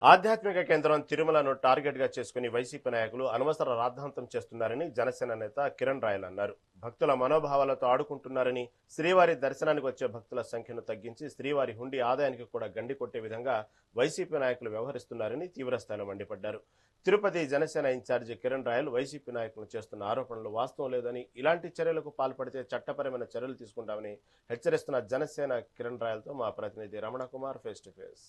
ఆధ్యాత్మిక కేంద్రం తిరుమలను టార్గెట్ గా చేసుకుని వైసీపీ నాయకులు అనవసర రాద్ధాంతం చేస్తున్నారని జనసేన నేత కిరణ్ రాయల్ అన్నారు. భక్తుల మనోభావాలతో ఆడుకుంటున్నారని, శ్రీవారి దర్శనానికి వచ్చే భక్తుల సంఖ్యను తగ్గించి శ్రీవారి హుండీ ఆదాయానికి కూడా గండి కొట్టే విధంగా వైసీపీ నాయకులు వ్యవహరిస్తున్నారని తీవ్రస్థాయిలో మండిపడ్డారు. తిరుపతి జనసేన ఇన్ఛార్జి కిరణ్ రాయల్ వైసీపీ నాయకులు చేస్తున్న ఆరోపణలు వాస్తవం లేదని, ఇలాంటి చర్యలకు పాల్పడితే చట్టపరమైన చర్యలు తీసుకుంటామని హెచ్చరిస్తున్న జనసేన కిరణ్ రాయల్తో మా ప్రతినిధి Ramana Kumar face to face.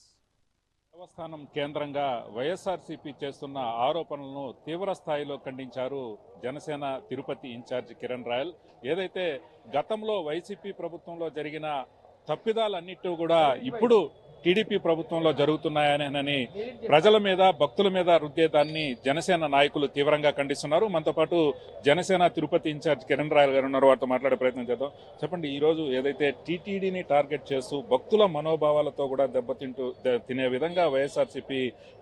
దేవస్థానం కేంద్రంగా వైఎస్ఆర్సీపీ చేస్తున్న ఆరోపణలను తీవ్ర స్థాయిలో ఖండించారు జనసేన తిరుపతి ఇన్ఛార్జ్ కిరణ్ రాయల్. ఏదైతే గతంలో వైసీపీ ప్రభుత్వంలో జరిగిన తప్పిదాలన్నిటి కూడా ఇప్పుడు టీడీపీ ప్రభుత్వంలో జరుగుతున్నాయని ప్రజల మీద, భక్తుల మీద రుద్దేదాన్ని జనసేన నాయకులు తీవ్రంగా ఖండిస్తున్నారు. మనతో పాటు జనసేన తిరుపతి ఇన్ఛార్జ్ కిరణ్ రాయల్ గారు ఉన్నారు. వారితో మాట్లాడే ప్రయత్నం చేద్దాం. చెప్పండి, ఈరోజు ఏదైతే టీటీడీని టార్గెట్ చేస్తూ భక్తుల మనోభావాలతో కూడా తినే విధంగా వైఎస్ఆర్సీపీ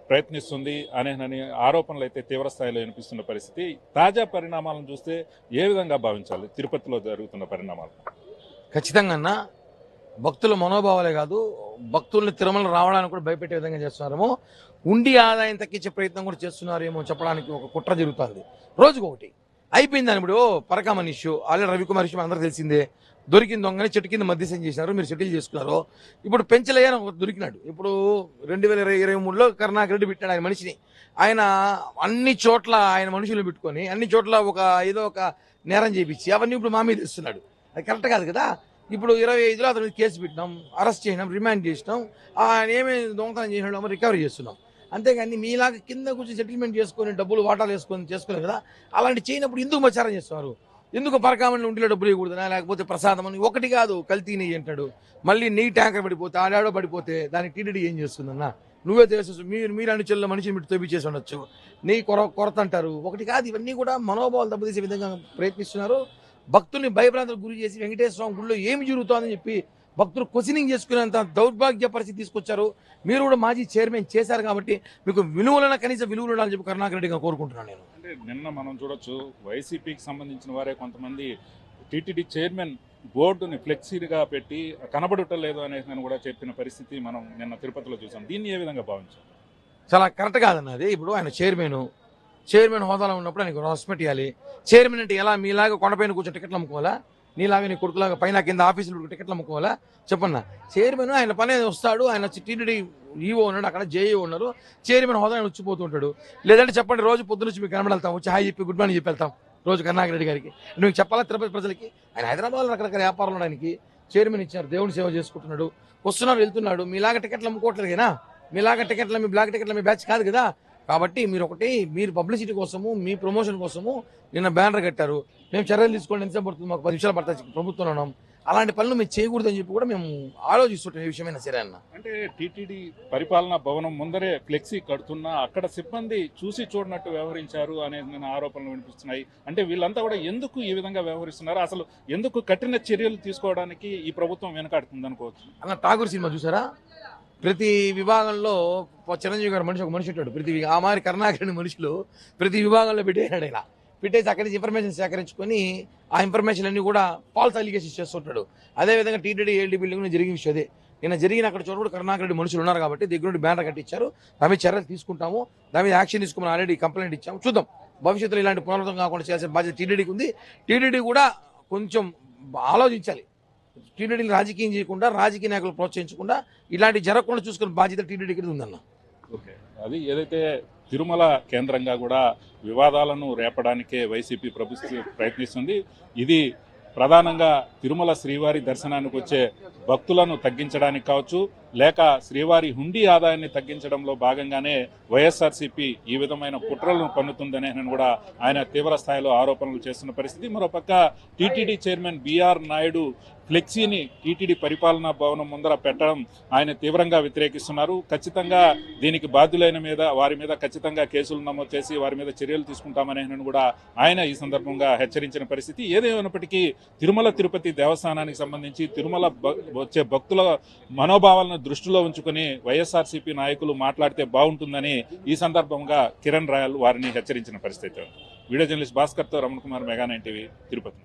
ప్రయత్నిస్తుంది అనే ఆరోపణలు అయితే తీవ్ర స్థాయిలో వినిపిస్తున్న పరిస్థితి. తాజా పరిణామాలను చూస్తే ఏ విధంగా భావించాలి తిరుపతిలో జరుగుతున్న పరిణామాలు? ఖచ్చితంగా భక్తుల మనోభావాలే కాదు, భక్తుల్ని తిరుమల రావడానికి కూడా భయపెట్టే విధంగా చేస్తున్నారేమో, ఉండి ఆదాయం తగ్గించే ప్రయత్నం కూడా చేస్తున్నారేమో చెప్పడానికి ఒక కుట్ర జరుగుతుంది. రోజుకొకటి అయిపోయిందని. ఇప్పుడు పరకామన్ ఇష్యూ, ఆల్రెడీ రవికుమార్ ఇష్యూ అందరూ తెలిసిందే. దొరికిన దొంగని చెట్టు కింద మధ్యస్థం చేసినారు, మీరు సెటిల్ చేసుకున్నారు. ఇప్పుడు పెంచలయ్యని ఒక దొరికినాడు. ఇప్పుడు 2023లో కరుణాకర్ రెడ్డి పెట్టాడు ఆయన మనిషిని. ఆయన అన్ని చోట్ల ఆయన మనుషులు పెట్టుకొని అన్ని చోట్ల ఏదో ఒక నేరం చేయించి అవన్నీ ఇప్పుడు మా మీద ఇస్తున్నాడు. అది కరెక్ట్ కాదు కదా. ఇప్పుడు 25లో అతని కేసు పెట్టినాం, అరెస్ట్ చేసినాం, రిమాండ్ చేసినాం. ఆయన ఏమేమి దొంగతనం చేసినాడు రికవరీ చేస్తున్నాం. అంతేగాని మీలాగా కింద కూర్చొని సెటిల్మెంట్ చేసుకొని డబ్బులు వాటాలు చేసుకోలేదు కదా. అలాంటి చేయనప్పుడు ఎందుకు ప్రచారం చేస్తున్నారు? ఎందుకు పరకామని ఉండిలో డబ్బులు ఇవ్వకూడదునా? లేకపోతే ప్రసాదం అని ఒకటి కాదు, కల్తీ నెయ్యి అంటాడు. మళ్ళీ నెయ్యి ట్యాంకర్ పడిపోతే ఆడాడో పడిపోతే దానికి టీటీడీ ఏం చేస్తుందన్నా? నువ్వే తెలుసు. మీరు అనుచరుల మనిషిని పెట్టి తవ్విచేసి ఉండొచ్చు. నెయ్యి కొరత అంటారు. ఒకటి కాదు, ఇవన్నీ కూడా మనోభావాలు దెబ్బతీసే విధంగా ప్రయత్నిస్తున్నారు. భక్తుల్ని భయభ్రాంతులకు గురి చేసి వెంకటేశ్వర స్వామి గుడిలో ఏమి జరుగుతుందని చెప్పి భక్తులు క్వశ్చనింగ్ చేసుకునేంత దౌర్భాగ్య పరిస్థితి తీసుకొచ్చారు. మీరు కూడా మాజీ చైర్మన్ చేశారు కాబట్టి మీకు కనీస విలువలు ఉండాలని చెప్పి కరుణాకర్ రెడ్డిగా కోరుకుంటున్నాను నేను. అంటే నిన్న మనం చూడొచ్చు, వైసీపీకి సంబంధించిన వారే కొంతమంది టీటీడీ చైర్మన్ బోర్డుని ఫ్లెక్సీగా పెట్టి కనబడటం లేదు అనేది కూడా చెప్పిన పరిస్థితి మనం నిన్న తిరుపతిలో చూసాం. దీన్ని ఏ విధంగా భావించాం? చాలా కరెక్ట్ కాదన్నది. ఇప్పుడు ఆయన చైర్మన్ హోదాలో ఉన్నప్పుడు ఆయనకు రెస్పెక్ట్ ఇవ్వాలి. చైర్మన్ అంటే ఎలా? మీలాగా కొండపైన కూర్చొని టికెట్లు అమ్ముకోవాలా? నీలాగా నీ కొడుకులాగా పైన కింద ఆఫీసులు టికెట్లు అమ్ముకోవాలా? చెప్పన్నా. చైర్మన్ ఆయన పని వస్తాడు. ఆయన టీటీడీ ఈఓ ఉన్నాడు, అక్కడ జేఈఓ ఉన్నారు. చైర్మన్ హోదా వచ్చిపోతుంటాడు. లేదంటే చెప్పండి, రోజు పొద్దునుంచి మీకు కనబడతాం, వచ్చి హాయ్ చెప్పి గుడ్ మార్నింగ్ చెప్పి వెళ్తాం రోజు కరుణాకర్ రెడ్డి గారికి. నువ్వు చెప్పాలా తిరుపతి ప్రజలకి? ఆయన హైదరాబాద్లో రకరకాల వ్యాపారంలో ఆయనకి చైర్మన్ ఇచ్చారు, దేవుని సేవ చేసుకుంటున్నాడు, వస్తున్నాడు, వెళ్తున్నాడు. మీలాగా టికెట్లు అమ్ముకోవట్లేదుగా. మీలాగా టికెట్లు మీ బ్లాక్ టికెట్లు మీ బ్యాచ్ కాదు కదా. కాబట్టి మీరు పబ్లిసిటీ కోసము, మీ ప్రమోషన్ కోసము నిన్న బ్యానర్ కట్టారు. మేము చర్యలు తీసుకోండి, ఎంతసేపు పడుతుంది, మాకు 10 నిమిషాలు పడుతుంది, ప్రభుత్వంలో ఉన్నాం. అలాంటి పనులు మేము చేయకూడదని చెప్పి కూడా మేము ఆలోచిస్తుంటాం. ఈ విషయమైనా సరే అన్న. అంటే టీటీడీ పరిపాలనా భవనం ముందరే ఫ్లెక్సీ కడుతున్నా అక్కడ సిబ్బంది చూసి చూడనట్టు వ్యవహరించారు అనే ఆరోపణలు వినిపిస్తున్నాయి. అంటే వీళ్ళంతా కూడా ఎందుకు ఈ విధంగా వ్యవహరిస్తున్నారు? అసలు ఎందుకు కఠిన చర్యలు తీసుకోవడానికి ఈ ప్రభుత్వం వెనకాడుతుంది అనుకోవచ్చు? అన్న, ఠాగూర్ సినిమా చూసారా? ప్రతి విభాగంలో చిరంజీవి గారు ఒక మనిషి ఉంటాడు. ఆ మారి కరుణాకర్ రెడ్డి మనుషులు ప్రతి విభాగంలో పెట్టేశాడు. ఆయన పెట్టేసి అక్కడి నుంచి ఇన్ఫర్మేషన్ సేకరించుకొని ఆ ఇన్ఫర్మేషన్ అన్ని కూడా ఫాల్స్ అలిగేషన్స్ చేస్తుంటాడు. అదేవిధంగా టీటీడీ ఏఎల్డీ బిల్డింగ్ జరిగిన విషయం అదే. నిన్న జరిగిన అక్కడ చోటు కరుణాకర్ రెడ్డి మనుషులు ఉన్నారు కాబట్టి దగ్గర నుండి బ్యానర్ కట్టించారు. దాని మీద చర్యలు తీసుకుంటాము, దాని మీద యాక్షన్ తీసుకోమని ఆల్రెడీ కంప్లైంట్ ఇచ్చాము. చూద్దాం, భవిష్యత్తులో ఇలాంటి పునరావృతం కాకుండా చేయాల్సిన బాధ్యత టీటీడీకి ఉంది. టీటీడీ కూడా కొంచెం ఆలోచించాలి. టీటీడీని రాజకీయం చేయకుండా, రాజకీయ నాయకులు ప్రోత్సహించకుండా ఇలాంటి జరగకుండా చూసుకునే బాధ్యత టీటీడీకి ఉందన్న. ఓకే, అది ఏదైతే తిరుమల కేంద్రంగా కూడా వివాదాలను రేపడానికే వైసీపీ ప్రభుత్వం ప్రయత్నిస్తుంది. ఇది ప్రధానంగా తిరుమల శ్రీవారి దర్శనానికి వచ్చే భక్తులను తగ్గించడానికి కావచ్చు, లేక శ్రీవారి హుండీ ఆదాయాన్ని తగ్గించడంలో భాగంగానే వైఎస్ఆర్సీపీ ఈ విధమైన కుట్రలను పన్నుతుందనే కూడా ఆయన తీవ్ర స్థాయిలో ఆరోపణలు చేస్తున్న పరిస్థితి. మరోపక్క టీటీడీ చైర్మన్ బిఆర్ నాయుడు ఫ్లెక్సీని టీటీడీ పరిపాలనా భవనం ముందర పెట్టడం ఆయన తీవ్రంగా వ్యతిరేకిస్తున్నారు. ఖచ్చితంగా దీనికి బాధ్యులైన వారి మీద ఖచ్చితంగా కేసులు నమోదు చేసి వారి మీద చర్యలు తీసుకుంటామనే కూడా ఆయన ఈ సందర్భంగా హెచ్చరించిన పరిస్థితి. ఏదేమైనప్పటికీ తిరుమల తిరుపతి దేవస్థానానికి సంబంధించి తిరుమల వచ్చే భక్తుల మనోభావాలను దృష్టిలో ఉంచుకుని వైఎస్ఆర్సీపీ నాయకులు మాట్లాడితే బాగుంటుందని ఈ సందర్భంగా కిరణ్ రాయల్ వారిని హెచ్చరించిన పరిస్థితి. వీడియో జర్నలిస్ట్ భాస్కర్తో రమణ కుమార్, మెగా 9 టీవీ, తిరుపతి.